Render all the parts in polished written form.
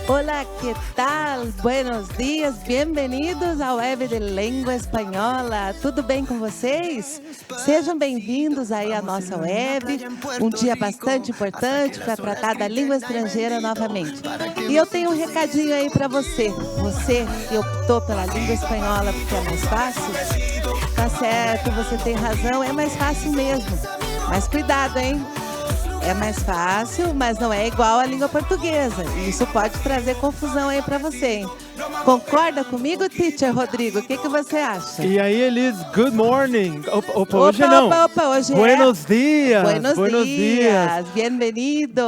Hola, ¿qué tal? Buenos dias, bem-vindos ao Web de Língua Espanhola. Tudo bem com vocês? Sejam bem-vindos aí à nossa web. Um dia bastante importante para tratar da língua estrangeira novamente. E eu tenho um recadinho aí para você. Você que optou pela língua espanhola porque é mais fácil, tá certo, você tem razão, é mais fácil mesmo. Mas cuidado, hein? É mais fácil, mas não é igual à língua portuguesa. Isso pode trazer confusão aí para você, hein? Concorda comigo, teacher Rodrigo? O que você acha? E aí, Elis, good morning. Hoje não. Hoje Buenos dias. Buenos dias. Bem-vindo.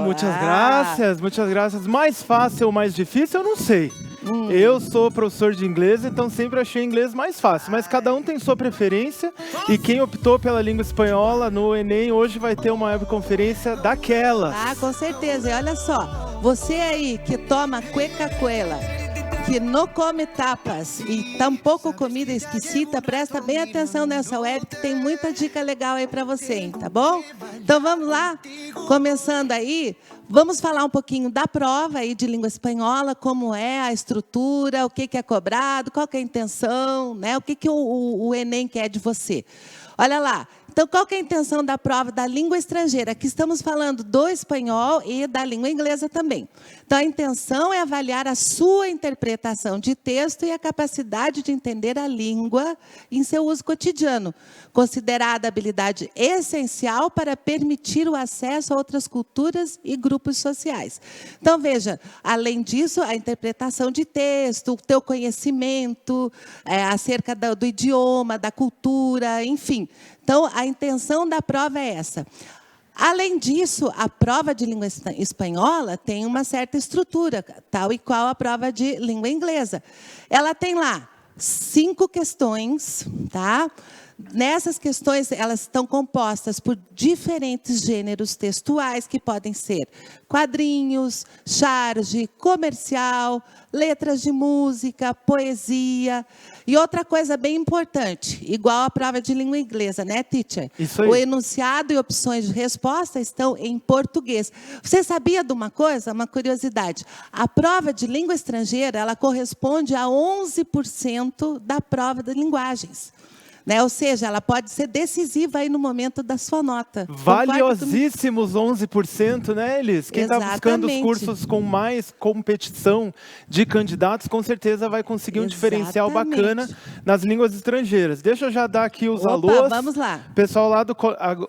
Muitas graças. Mais fácil ou mais difícil, eu não sei. Eu sou professor de inglês, então sempre achei inglês mais fácil. Mas cada um tem sua preferência. E quem optou pela língua espanhola no Enem hoje vai ter uma webconferência daquelas. Ah, com certeza. E olha só, você aí que toma Coca-Cola, que não come tapas e tampouco comida esquisita, presta bem atenção nessa web que tem muita dica legal aí para você, hein, tá bom? Então vamos lá, começando aí, vamos falar um pouquinho da prova aí de língua espanhola, como é a estrutura, o que é cobrado, qual que é a intenção, né? O que o Enem quer de você. Olha lá. Então, qual que é a intenção da prova da língua estrangeira? Aqui estamos falando do espanhol e da língua inglesa também. Então, a intenção é avaliar a sua interpretação de texto e a capacidade de entender a língua em seu uso cotidiano, considerada habilidade essencial para permitir o acesso a outras culturas e grupos sociais. Então, veja, além disso, a interpretação de texto, o teu conhecimento acerca do idioma, da cultura, enfim. Então, a intenção da prova é essa. Além disso, a prova de língua espanhola tem uma certa estrutura, tal e qual a prova de língua inglesa. Ela tem lá 5 questões, tá? Nessas questões, elas estão compostas por diferentes gêneros textuais, que podem ser quadrinhos, charge, comercial, letras de música, poesia. E outra coisa bem importante, igual a prova de língua inglesa, né, teacher? Isso aí. O enunciado e opções de resposta estão em português. Você sabia de uma coisa? Uma curiosidade. A prova de língua estrangeira, ela corresponde a 11% da prova de linguagens. Né? Ou seja, ela pode ser decisiva aí no momento da sua nota. Valiosíssimos 11%, né, Elis? Quem está buscando os cursos com mais competição de candidatos, com certeza vai conseguir um diferencial bacana nas línguas estrangeiras. Deixa eu já dar aqui os alôs. Vamos lá. Pessoal lá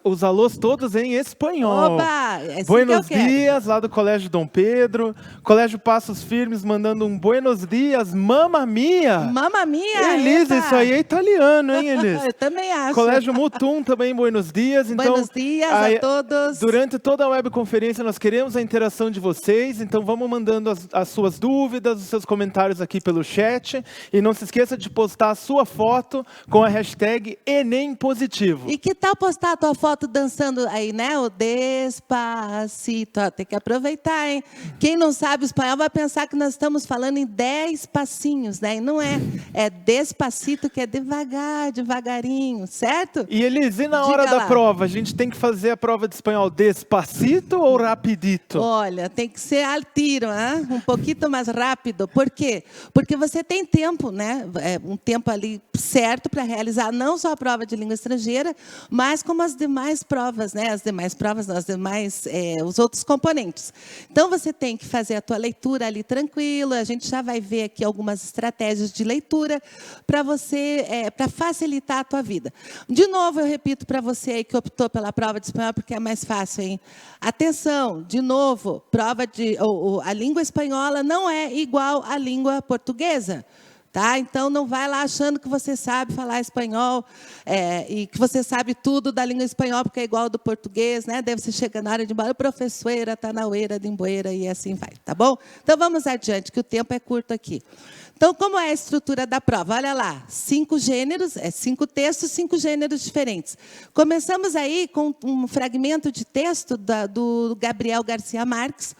os alôs todos em espanhol. Oba! Buenos dias, lá do Colégio Dom Pedro. Colégio Passos Firmes mandando um buenos dias, mamma mia. Mamma mia! Elis, isso aí é italiano, hein, Elis? Eu também acho. Colégio Mutum também, buenos dias. Então, buenos dias a todos. Durante toda a webconferência, nós queremos a interação de vocês. Então, vamos mandando as suas dúvidas, os seus comentários aqui pelo chat. E não se esqueça de postar a sua foto com a hashtag Enem Positivo. E que tal postar a tua foto dançando aí, né? O Despacito. Tem que aproveitar, hein? Quem não sabe espanhol vai pensar que nós estamos falando em 10 passinhos, né? E não é. É Despacito, que é devagar, devagarinho, certo? E Elis, e na hora da prova, a gente tem que fazer a prova de espanhol despacito ou rapidito? Olha, tem que ser al tiro, né? Um pouquinho mais rápido. Por quê? Porque você tem tempo, né? Um tempo ali certo para realizar não só a prova de língua estrangeira, mas como as demais provas, né? As demais provas, os outros componentes. Então, você tem que fazer a tua leitura ali tranquilo. A gente já vai ver aqui algumas estratégias de leitura para você, para facilitar a tua vida. De novo, eu repito para você aí que optou pela prova de espanhol, porque é mais fácil, hein? Atenção, de novo, a língua espanhola não é igual à língua portuguesa. Tá? Então, não vai lá achando que você sabe falar espanhol e que você sabe tudo da língua espanhola, porque é igual ao do português, né? Deve você chegar na hora de embora, professora, tá na ueira de emboeira, e assim vai, tá bom? Então, vamos adiante, que o tempo é curto aqui. Então, como é a estrutura da prova? Olha lá, 5 gêneros, 5 textos, 5 gêneros diferentes. Começamos aí com um fragmento de texto do Gabriel García Márquez,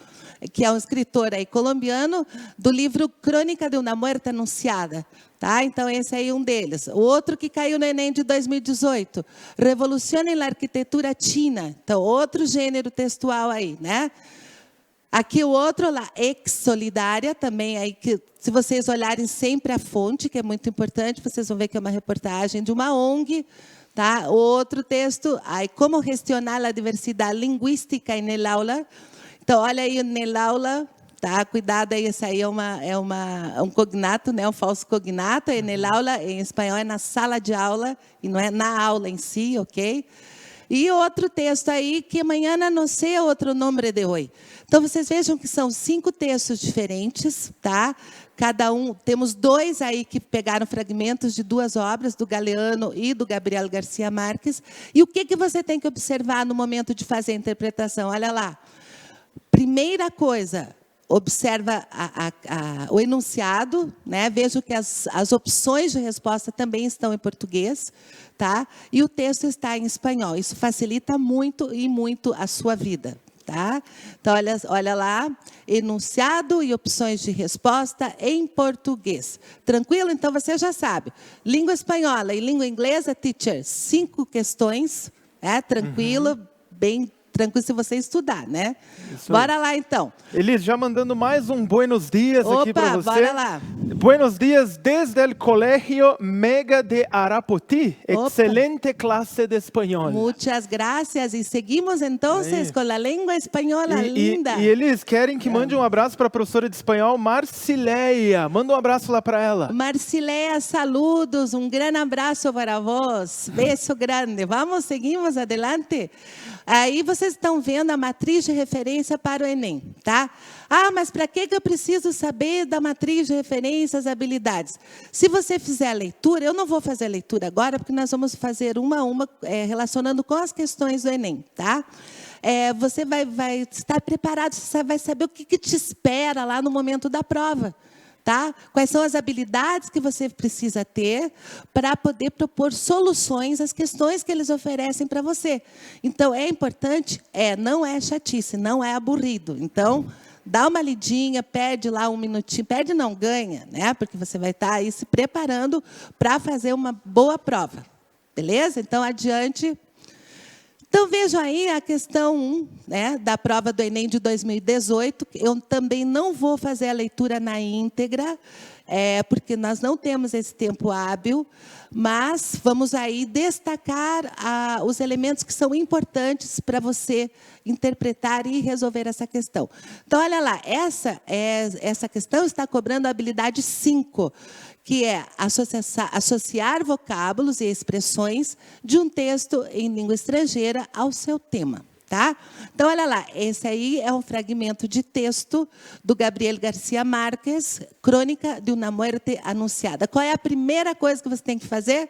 que é um escritor aí colombiano, do livro Crônica de uma Muerte Anunciada. Tá? Então, esse aí é um deles. O outro que caiu no Enem de 2018, Revolução na Arquitetura China. Então, outro gênero textual aí, né? Aqui o outro lá, ex-solidária, também aí que, se vocês olharem sempre a fonte, que é muito importante, vocês vão ver que é uma reportagem de uma ONG, tá? Outro texto, aí, como gestionar a diversidade linguística em aula. Então, olha aí no aula, tá? Cuidado aí, esse aí é um cognato, né? Um falso cognato, e no aula, em espanhol, é na sala de aula, e não é na aula em si, ok? E outro texto aí, que amanhã não sei outro nome de hoje. Então, vocês vejam que são 5 textos diferentes, tá? Cada um, temos 2 aí que pegaram fragmentos de 2 obras, do Galeano e do Gabriel Garcia Marques. E o que você tem que observar no momento de fazer a interpretação? Olha lá. Primeira coisa, observa o enunciado, né? Vejo que as opções de resposta também estão em português, tá? E o texto está em espanhol. Isso facilita muito e muito a sua vida, tá? Então, olha lá, enunciado e opções de resposta em português. Tranquilo? Então, você já sabe. Língua espanhola e língua inglesa, teacher, 5 questões, tranquilo, bem tranquilo se você estudar, né? Isso. Bora lá, então. Elis, já mandando mais um buenos dias aqui para você. Bora lá. Buenos dias desde o Colegio Mega de Arapoti. Excelente classe de espanhol. Muitas graças. E seguimos, então, com a língua espanhola linda. E eles querem que mande um abraço para a professora de espanhol, Marcileia. Manda um abraço lá para ela. Marcileia, saludos. Um grande abraço para vós. Beijo grande. Vamos, seguimos adelante. Aí vocês estão vendo a matriz de referência para o Enem, tá? Ah, mas para que eu preciso saber da matriz de referência, as habilidades? Se você fizer a leitura, eu não vou fazer a leitura agora, porque nós vamos fazer uma a uma, relacionando com as questões do Enem, tá? Você vai estar preparado, você vai saber o que te espera lá no momento da prova. Tá? Quais são as habilidades que você precisa ter para poder propor soluções às questões que eles oferecem para você. Então, é importante? Não é chatice, não é aburrido. Então, dá uma lidinha, perde lá um minutinho. Perde não, ganha, né? Porque você vai estar aí se preparando para fazer uma boa prova. Beleza? Então, adiante. Então, vejam aí a questão 1, né, da prova do Enem de 2018. Eu também não vou fazer a leitura na íntegra, porque nós não temos esse tempo hábil, mas vamos aí destacar os elementos que são importantes para você interpretar e resolver essa questão. Então, olha lá, essa questão está cobrando a habilidade 5, que é associar vocábulos e expressões de um texto em língua estrangeira ao seu tema, tá? Então, olha lá, esse aí é um fragmento de texto do Gabriel Garcia Marques, Crônica de uma Muerte Anunciada. Qual é a primeira coisa que você tem que fazer?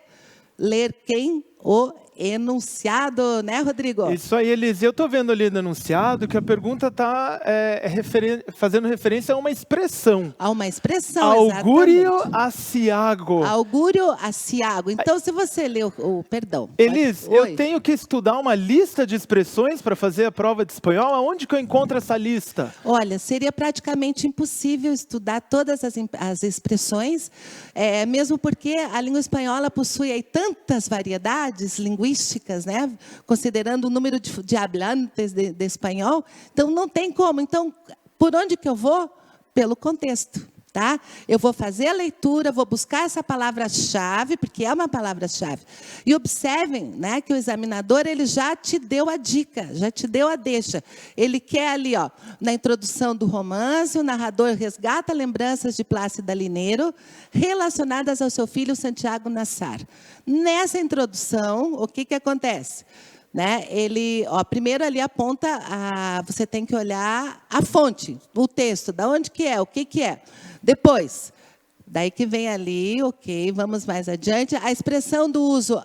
Ler quem? O enunciado, né, Rodrigo? Isso aí, Elis. Eu estou vendo ali no enunciado que a pergunta está fazendo referência a uma expressão. A uma expressão, Augúrio aciago. Augúrio aciago. Então, se você leu perdão. Elis, eu tenho que estudar uma lista de expressões para fazer a prova de espanhol? Aonde que eu encontro essa lista? Olha, seria praticamente impossível estudar todas as expressões, mesmo porque a língua espanhola possui aí tantas variedades linguísticas, né? Considerando o número de hablantes de espanhol. Então, não tem como. Então, por onde que eu vou? Pelo contexto, tá? Eu vou fazer a leitura, vou buscar essa palavra-chave, porque é uma palavra-chave. E observem, né, que o examinador ele já te deu a dica, já te deu a deixa. Ele quer ali, ó, na introdução do romance, o narrador resgata lembranças de Plácida Lineiro relacionadas ao seu filho Santiago Nassar. Nessa introdução, o que acontece? Né? Ele, primeiro ali aponta, você tem que olhar a fonte, o texto, da onde que é, o que é. Depois, daí que vem ali, ok, vamos mais adiante, a expressão do uso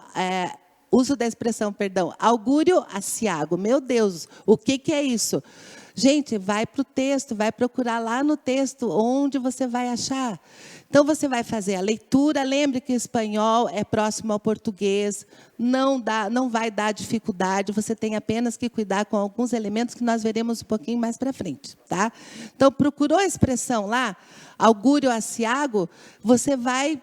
da expressão, perdão, augúrio aciago. Meu Deus, o que é isso? Gente, vai para o texto, vai procurar lá no texto, onde você vai achar. Então, você vai fazer a leitura. Lembre que o espanhol é próximo ao português, não vai dar dificuldade, você tem apenas que cuidar com alguns elementos que nós veremos um pouquinho mais para frente, tá? Então, procurou a expressão lá, augúrio aciago, você vai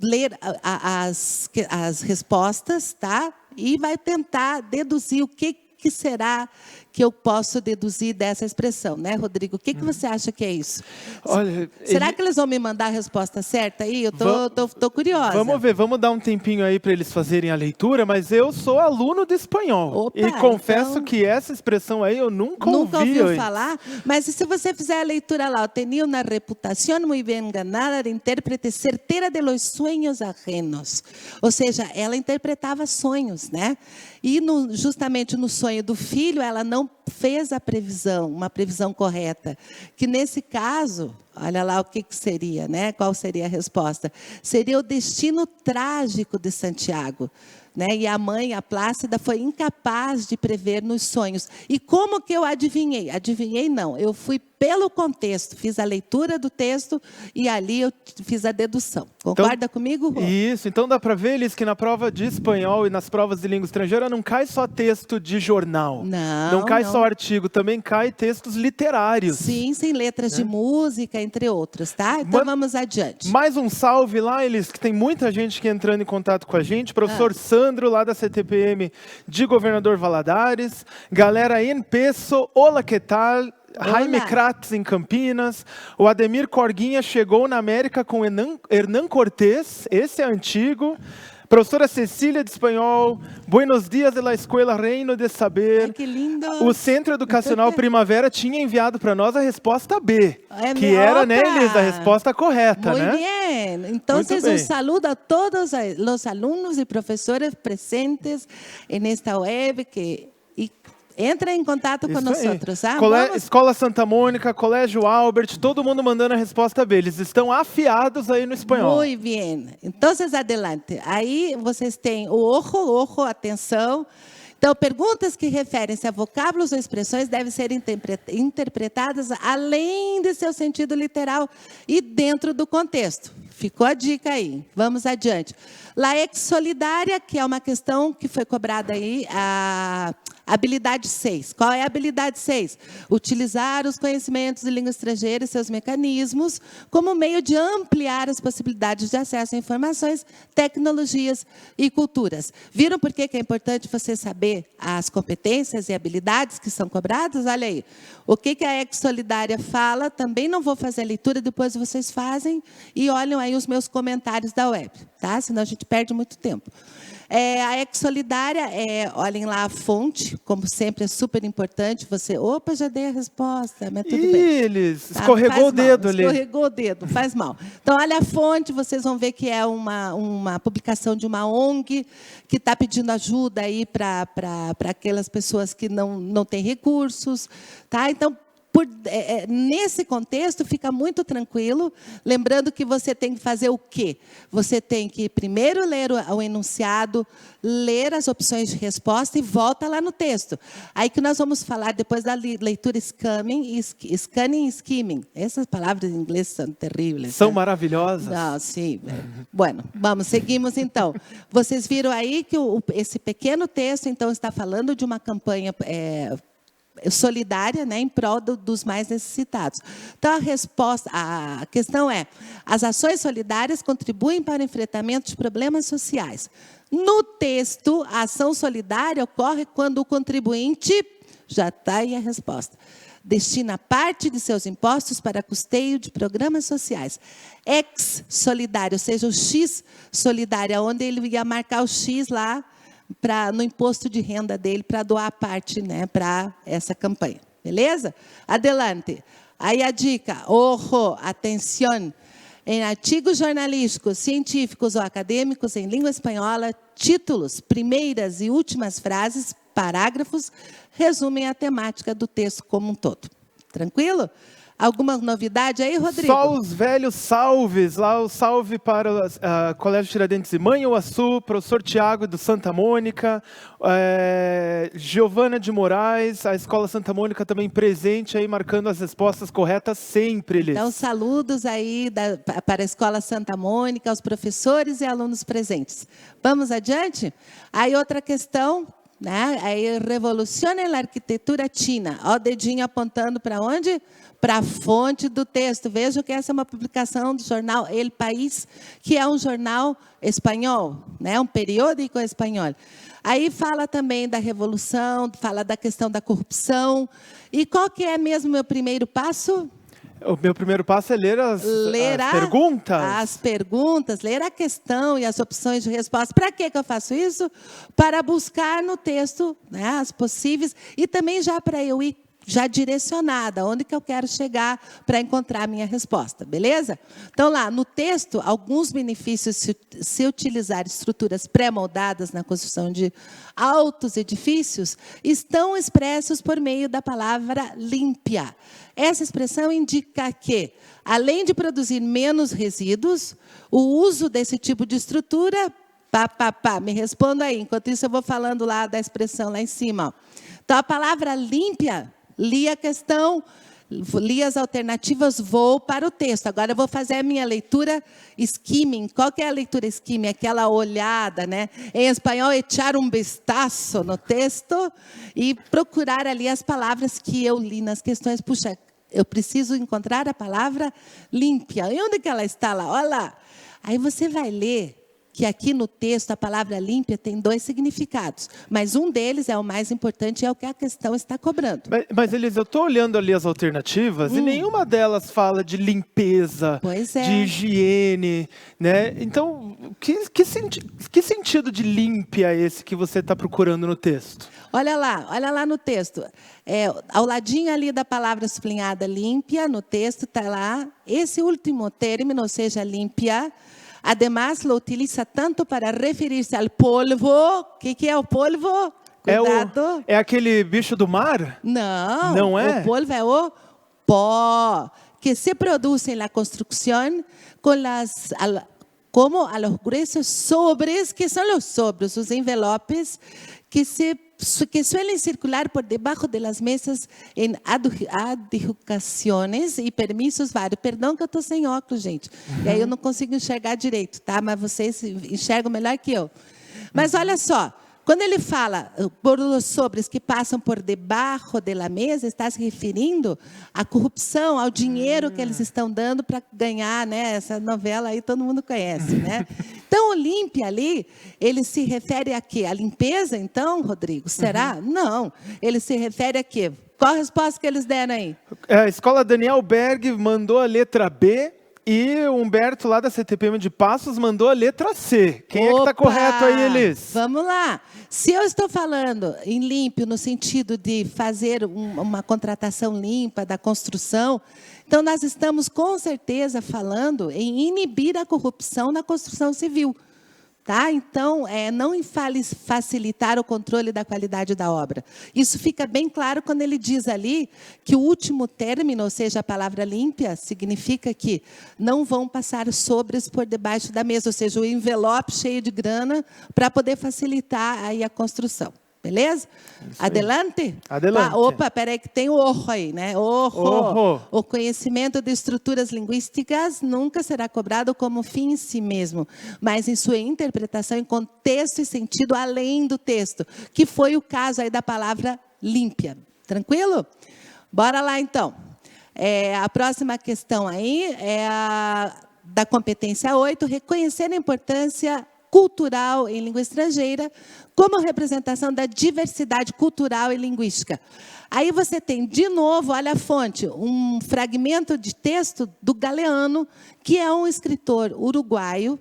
ler as respostas, tá? E vai tentar deduzir o que que será que eu posso deduzir dessa expressão, né, Rodrigo? O que você acha que é isso? Olha, Será que eles vão me mandar a resposta certa aí? Eu tô curiosa. Vamos ver, vamos dar um tempinho aí para eles fazerem a leitura, mas eu sou aluno de espanhol. Opa, e confesso então, que essa expressão aí eu nunca ouvi ouviu falar? Mas e se você fizer a leitura lá, tenho uma reputação muito bem ganada de intérprete certeira de los sueños ajenos. Ou seja, ela interpretava sonhos, né? E justamente no sonho do filho, ela não fez a previsão, uma previsão correta. Que nesse caso, olha lá o que seria, né? Qual seria a resposta? Seria o destino trágico de Santiago. Né? E a mãe, a Plácida, foi incapaz de prever nos sonhos. E como que eu adivinhei? Adivinhei não, eu fui pelo contexto, fiz a leitura do texto e ali eu fiz a dedução. Concorda então, comigo, Rô? Isso, então dá para ver, Elis, que na prova de espanhol e nas provas de língua estrangeira não cai só texto de jornal. Não cai só artigo, também cai textos literários. Sim, sem letras de música, entre outros, tá? Então vamos adiante. Mais um salve lá, Elis, que tem muita gente que entrando em contato com a gente. Professor Sandro, lá da CTPM de Governador Valadares. Galera em peso, olá, que tal? Jaime Kratz em Campinas, o Ademir Corguinha chegou na América com Hernán Cortés, esse é antigo. Professora Cecília de Espanhol, buenos dias de la Escuela Reino de Saber. Ai, que lindo! O Centro Educacional Primavera tinha enviado para nós a resposta B, que era, né, Elis, a resposta correta, Muy né? bien. Entonces, un saludo a todos los alumnos y profesores presentes en esta web entra em contato com nós, tá? Escola Santa Mônica, Colégio Albert, todo mundo mandando a resposta B. Eles estão afiados aí no espanhol. Muito bem. Então, adelante. Aí vocês têm o ojo, atenção. Então, perguntas que referem-se a vocábulos ou expressões devem ser interpretadas além de seu sentido literal e dentro do contexto. Ficou a dica aí. Vamos adiante. La ex solidária, que é uma questão que foi cobrada aí, a habilidade 6. Qual é a habilidade 6? Utilizar os conhecimentos de língua estrangeira e seus mecanismos como meio de ampliar as possibilidades de acesso a informações, tecnologias e culturas. Viram por que é importante você saber as competências e habilidades que são cobradas? Olha aí. O que a ex solidária fala, também não vou fazer a leitura, depois vocês fazem e olham aí os meus comentários da web, tá? Senão a gente perde muito tempo. A ex solidária, olhem lá a fonte, como sempre é super importante. Você, opa, já dei a resposta, mas tudo bem. Eles escorregou o dedo ali. Escorregou o dedo, faz mal. Então, olha a fonte, vocês vão ver que é uma publicação de uma ONG que está pedindo ajuda aí para aquelas pessoas que não têm recursos, tá? Então, nesse contexto, fica muito tranquilo, lembrando que você tem que fazer o quê? Você tem que primeiro ler o enunciado, ler as opções de resposta e volta lá no texto. Aí que nós vamos falar depois da leitura scanning e skimming. Essas palavras em inglês são terríveis. São maravilhosas. Não, sim. Bueno, seguimos então. Vocês viram aí que esse pequeno texto, então, está falando de uma campanha solidária, né, em prol dos mais necessitados. Então, a questão é, as ações solidárias contribuem para o enfrentamento de problemas sociais. No texto, a ação solidária ocorre quando o contribuinte, já está aí a resposta, destina parte de seus impostos para custeio de programas sociais. Ex-solidário, ou seja, o X solidário, onde ele ia marcar o X lá, no imposto de renda dele, para doar a parte, né, para essa campanha. Beleza? Adelante. Aí a dica, ojo, atenção. Em artigos jornalísticos, científicos ou acadêmicos em língua espanhola, títulos, primeiras e últimas frases, parágrafos, resumem a temática do texto como um todo. Tranquilo? Alguma novidade aí, Rodrigo? Só os velhos salves. Lá o salve para o Colégio Tiradentes e Manhuaçu, professor Tiago do Santa Mônica, Giovana de Moraes, a Escola Santa Mônica também presente aí, marcando as respostas corretas sempre. Então, saludos aí para a Escola Santa Mônica, aos professores e alunos presentes. Vamos adiante? Aí outra questão, né? Aí, revoluciona a arquitetura china. Ó, o dedinho apontando para onde? Para a fonte do texto. Vejam que essa é uma publicação do jornal El País, que é um jornal espanhol, né? Um periódico espanhol. Aí fala também da revolução, fala da questão da corrupção. E qual que é mesmo o meu primeiro passo? O meu primeiro passo é ler as perguntas. As perguntas, ler a questão e as opções de resposta. Para que eu faço isso? Para buscar no texto, né, as possíveis, e também já para eu ir já direcionada, onde que eu quero chegar para encontrar a minha resposta, beleza? Então, lá no texto, alguns benefícios se utilizar estruturas pré-moldadas na construção de altos edifícios estão expressos por meio da palavra límpia. Essa expressão indica que, além de produzir menos resíduos, o uso desse tipo de estrutura... me responda aí, enquanto isso eu vou falando lá da expressão lá em cima. Ó. Então, a palavra límpia... Li a questão, li as alternativas, vou para o texto. Agora eu vou fazer a minha leitura skimming. Qual que é a leitura skimming? Aquela olhada, né? Em espanhol, echar um vistazo no texto e procurar ali as palavras que eu li nas questões. Puxa, eu preciso encontrar a palavra límpia. E onde que ela está lá? Olha lá. Aí você vai ler que aqui no texto a palavra límpia tem 2 significados, mas um deles é o mais importante e é o que a questão está cobrando. Mas Elisa, eu estou olhando ali as alternativas e nenhuma delas fala de limpeza, de higiene, né? Então, que sentido de límpia é esse que você está procurando no texto? Olha lá no texto. Ao ladinho ali da palavra sublinhada límpia, no texto está lá, esse último término, ou seja, límpia. Además, lo utiliza tanto para referir-se ao polvo. O que é o polvo? Cuidado. É aquele bicho do mar? Não. Não é? O polvo é o pó que se produz na construção como a los gruesos sobres, que são os sobres, os envelopes, que suelen circular por debaixo das mesas em adjudicações e permissos vários. Perdão que eu estou sem óculos, gente. E aí eu não consigo enxergar direito, tá? Mas vocês enxergam melhor que eu. Mas olha só, quando ele fala por os sobres que passam por debaixo da mesa, está se referindo à corrupção, ao dinheiro que eles estão dando para ganhar, né? Essa novela aí todo mundo conhece, né? Então, o límpia ali, ele se refere a quê? A limpeza, então, Rodrigo? Será? Não. Ele se refere a quê? Qual a resposta que eles deram aí? A Escola Daniel Berg mandou a letra B e o Humberto, lá da CTPM de Passos, mandou a letra C. Quem é que está correto aí, Elis? Vamos lá. Se eu estou falando em límpio, no sentido de fazer uma contratação limpa da construção, então nós estamos, com certeza, falando em inibir a corrupção na construção civil. Tá? Então, não facilitar o controle da qualidade da obra. Isso fica bem claro quando ele diz ali que o último término, ou seja, a palavra límpia, significa que não vão passar sobres por debaixo da mesa, ou seja, o envelope cheio de grana para poder facilitar aí a construção. Beleza? Adelante? Adelante. Opa, peraí que tem o orro aí, né? Orro. O conhecimento de estruturas linguísticas nunca será cobrado como fim em si mesmo, mas em sua interpretação em contexto e sentido além do texto, que foi o caso aí da palavra límpia. Tranquilo? Bora lá, então. A próxima questão aí é a da competência 8, reconhecer a importância cultural em língua estrangeira como representação da diversidade cultural e linguística. Aí você tem, de novo, olha a fonte, um fragmento de texto do Galeano, que é um escritor uruguaio,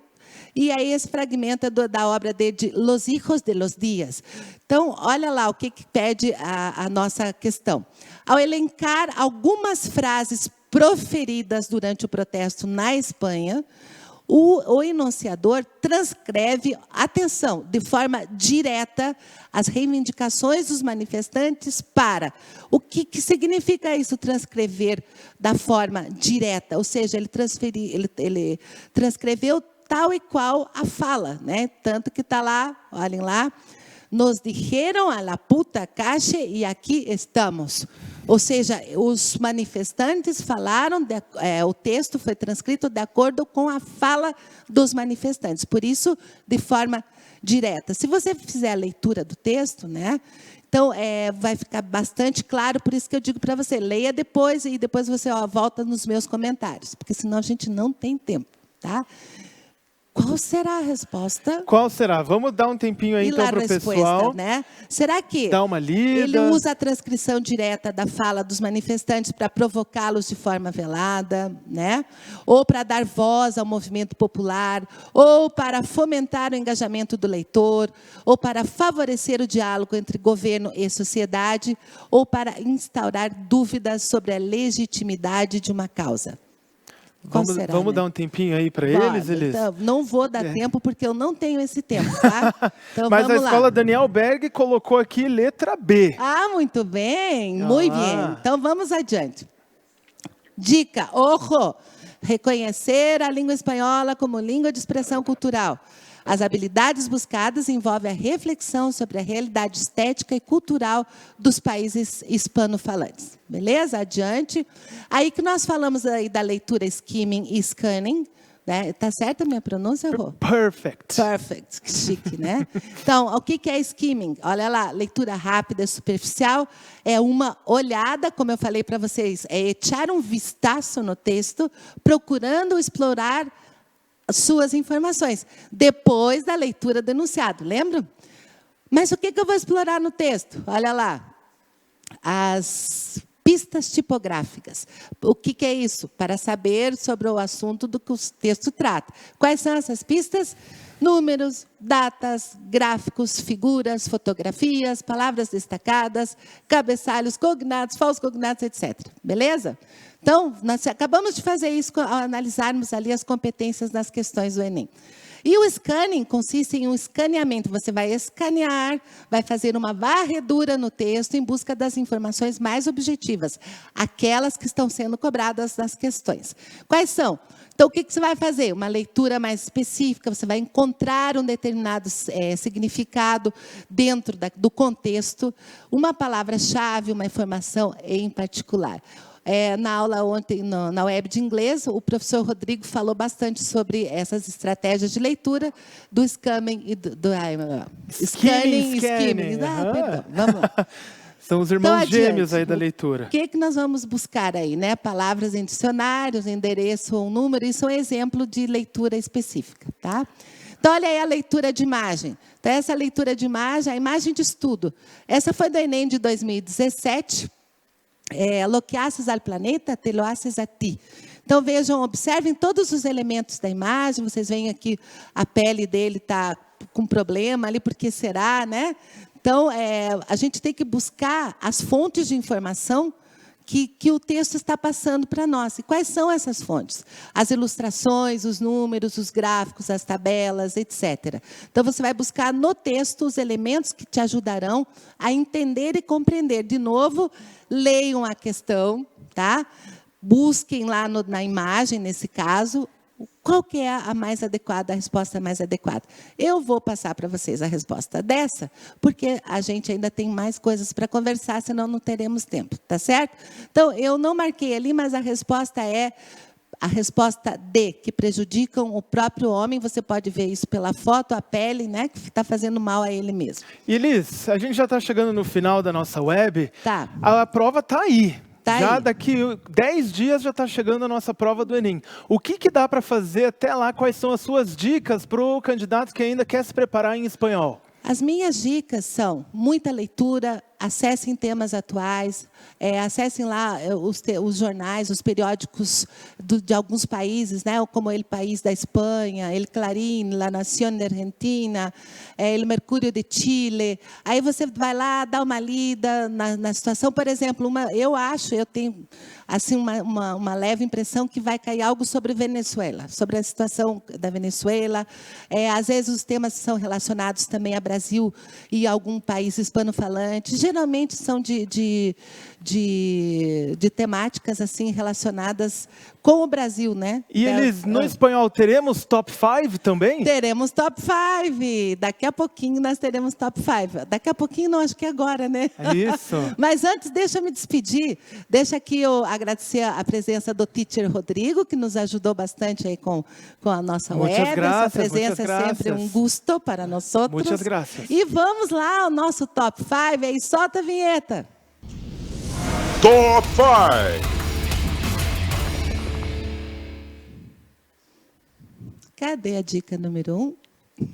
e aí esse fragmento é da obra de Los Hijos de los Días. Então, olha lá o que pede a nossa questão. Ao elencar algumas frases proferidas durante o protesto na Espanha, o enunciador transcreve, atenção, de forma direta, as reivindicações dos manifestantes para. O que significa isso, transcrever da forma direta? Ou seja, ele transcreveu tal e qual a fala, né? Tanto que está lá, olhem lá, nos dijeron a la puta calle e aqui estamos. Ou seja, os manifestantes falaram, o texto foi transcrito de acordo com a fala dos manifestantes. Por isso, de forma direta. Se você fizer a leitura do texto, né? Então, vai ficar bastante claro, por isso que eu digo para você, leia depois e depois você volta nos meus comentários, porque senão a gente não tem tempo, tá? Qual será a resposta? Qual será? Vamos dar um tempinho aí então para o pessoal. Né? Será que dá uma lida? Ele usa a transcrição direta da fala dos manifestantes para provocá-los de forma velada, né? Ou para dar voz ao movimento popular, ou para fomentar o engajamento do leitor, ou para favorecer o diálogo entre governo e sociedade, ou para instaurar dúvidas sobre a legitimidade de uma causa? Vamos dar um tempinho aí para eles? Então, não vou dar tempo, porque eu não tenho esse tempo, tá? Então, mas vamos a escola Daniel Berg colocou aqui letra B. Muito bem, muito bem. Então, vamos adiante. Dica, ojo, reconhecer a língua espanhola como língua de expressão cultural. As habilidades buscadas envolvem a reflexão sobre a realidade estética e cultural dos países hispano-falantes. Beleza? Adiante. Aí que nós falamos aí da leitura skimming e scanning. Né? Tá certa a minha pronúncia, Rô? Perfect. Perfect, que chique, né? Então, o que é skimming? Olha lá, leitura rápida, superficial, é uma olhada, como eu falei para vocês, é echar um vistaço no texto, procurando explorar suas informações, depois da leitura do enunciado, lembra? Mas o que eu vou explorar no texto? Olha lá, as pistas tipográficas. O que é isso? Para saber sobre o assunto do que o texto trata. Quais são essas pistas? Números, datas, gráficos, figuras, fotografias, palavras destacadas, cabeçalhos, cognatos, falsos cognatos, etc. Beleza? Então, nós acabamos de fazer isso ao analisarmos ali as competências das questões do Enem. E o scanning consiste em um escaneamento. Você vai escanear, vai fazer uma varredura no texto em busca das informações mais objetivas, aquelas que estão sendo cobradas nas questões. Quais são? Então, o que você vai fazer? Uma leitura mais específica, você vai encontrar um determinado significado dentro do contexto, uma palavra-chave, uma informação em particular. Na aula ontem, na web de inglês, o professor Rodrigo falou bastante sobre essas estratégias de leitura do scanning e scanning e skimming. Perdão, vamos lá. São os irmãos gêmeos aí da leitura. O que nós vamos buscar aí? Né? Palavras em dicionários, endereço ou número, isso é um exemplo de leitura específica. Tá? Então, olha aí a leitura de imagem. Então, essa leitura de imagem, a imagem de estudo. Essa foi do Enem de 2017. Lo que haces al planeta, te lo haces a ti. Então, vejam, observem todos os elementos da imagem. Vocês veem aqui, a pele dele está com problema ali, por que será, né? Então, a gente tem que buscar as fontes de informação que o texto está passando para nós. E quais são essas fontes? As ilustrações, os números, os gráficos, as tabelas, etc. Então, você vai buscar no texto os elementos que te ajudarão a entender e compreender. De novo, leiam a questão, tá? Busquem lá na imagem, nesse caso, qual que é a mais adequada, a resposta mais adequada. Eu vou passar para vocês a resposta dessa, porque a gente ainda tem mais coisas para conversar, senão não teremos tempo, tá certo? Então, eu não marquei ali, mas a resposta é a resposta D, que prejudicam o próprio homem. Você pode ver isso pela foto, a pele, né, que está fazendo mal a ele mesmo. E Liz, a gente já está chegando no final da nossa web. Tá. A prova está aí. Já aí. Daqui 10 dias já está chegando a nossa prova do Enem. O que dá para fazer até lá? Quais são as suas dicas para o candidato que ainda quer se preparar em espanhol? As minhas dicas são muita leitura, acessem temas atuais, acessem lá os jornais, os periódicos de alguns países, né, como El País da Espanha, El Clarín, La Nación de Argentina, El Mercúrio de Chile. Aí você vai lá, dá uma lida na situação. Por exemplo, eu tenho assim, uma leve impressão que vai cair algo sobre Venezuela, sobre a situação da Venezuela. Às vezes os temas são relacionados também a Brasil e algum país hispano-falante. Geralmente são de temáticas assim relacionadas com o Brasil, né? E eles, no espanhol, teremos top 5 também? Teremos top 5. Daqui a pouquinho nós teremos top 5. Daqui a pouquinho, não, acho que agora, né? É isso. Mas antes, deixa eu me despedir. Deixa aqui eu agradecer a presença do teacher Rodrigo, que nos ajudou bastante aí com a nossa web. Essa presença é sempre um gosto para nós outros. Muitas graças. E vamos lá, o nosso top 5. Aí, solta a vinheta. Top 5. Cadê a dica número 1?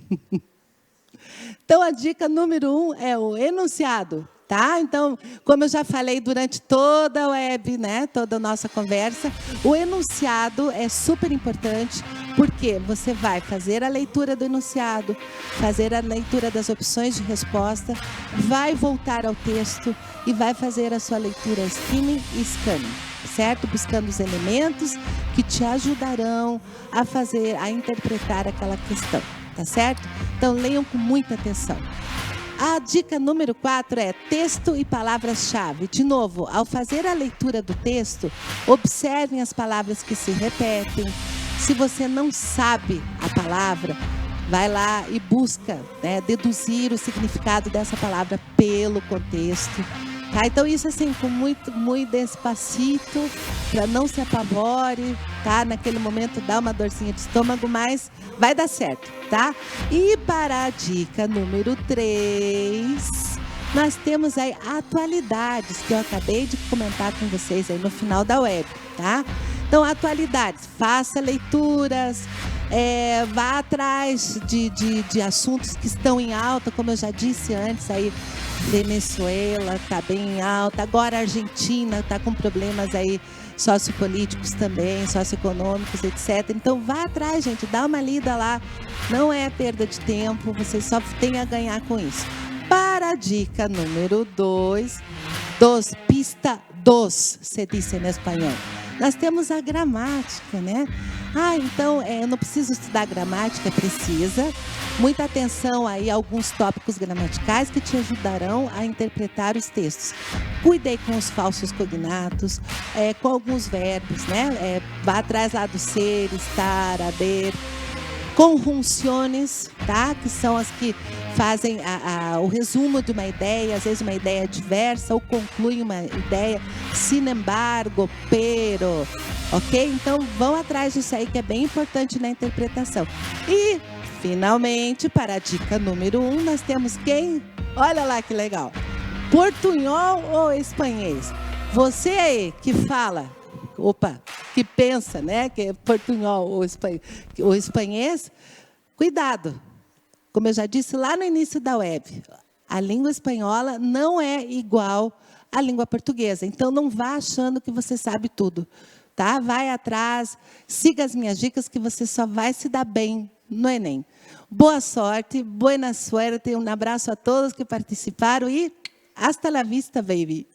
Então, a dica número 1 é o enunciado, tá? Então, como eu já falei durante toda a web, né, toda a nossa conversa, o enunciado é super importante, porque você vai fazer a leitura do enunciado, fazer a leitura das opções de resposta, vai voltar ao texto e vai fazer a sua leitura skimming e scanning, certo? Buscando os elementos que te ajudarão a interpretar aquela questão. Tá certo? Então, leiam com muita atenção. A dica número 4 é texto e palavras-chave. De novo, ao fazer a leitura do texto, observem as palavras que se repetem. Se você não sabe a palavra, vai lá e busca, né, deduzir o significado dessa palavra pelo contexto. Tá? Então, isso assim, com muito despacito, para não se apavore, tá? Naquele momento dá uma dorzinha de estômago, mas vai dar certo, tá? E para a dica número 3, nós temos aí atualidades, que eu acabei de comentar com vocês aí no final da web, tá? Então, atualidades, faça leituras, vá atrás de assuntos que estão em alta, como eu já disse antes, aí Venezuela está bem em alta, agora a Argentina está com problemas aí sociopolíticos também, socioeconômicos, etc. Então, vá atrás, gente, dá uma lida lá, não é perda de tempo, você só tem a ganhar com isso. Para a dica número 2, pista 2, se diz em espanhol. Nós temos a gramática, né? Então, eu não preciso estudar gramática, precisa. Muita atenção aí a alguns tópicos gramaticais que te ajudarão a interpretar os textos. Cuidei com os falsos cognatos, com alguns verbos, né? Vá atrás lá do ser, estar, haver. Conjunções, tá? Que são as que fazem o resumo de uma ideia, às vezes uma ideia diversa, ou concluem uma ideia, sin embargo, pero, ok? Então, vão atrás disso aí, que é bem importante na interpretação. E, finalmente, para a dica número 1, nós temos quem? Olha lá que legal! Portunhol ou espanhês? Você aí que fala... que pensa, né, que é portunhol ou espanhês, cuidado. Como eu já disse lá no início da web, a língua espanhola não é igual à língua portuguesa. Então, não vá achando que você sabe tudo, tá? Vai atrás, siga as minhas dicas que você só vai se dar bem no Enem. Boa sorte, buena suerte, um abraço a todos que participaram e hasta la vista, baby!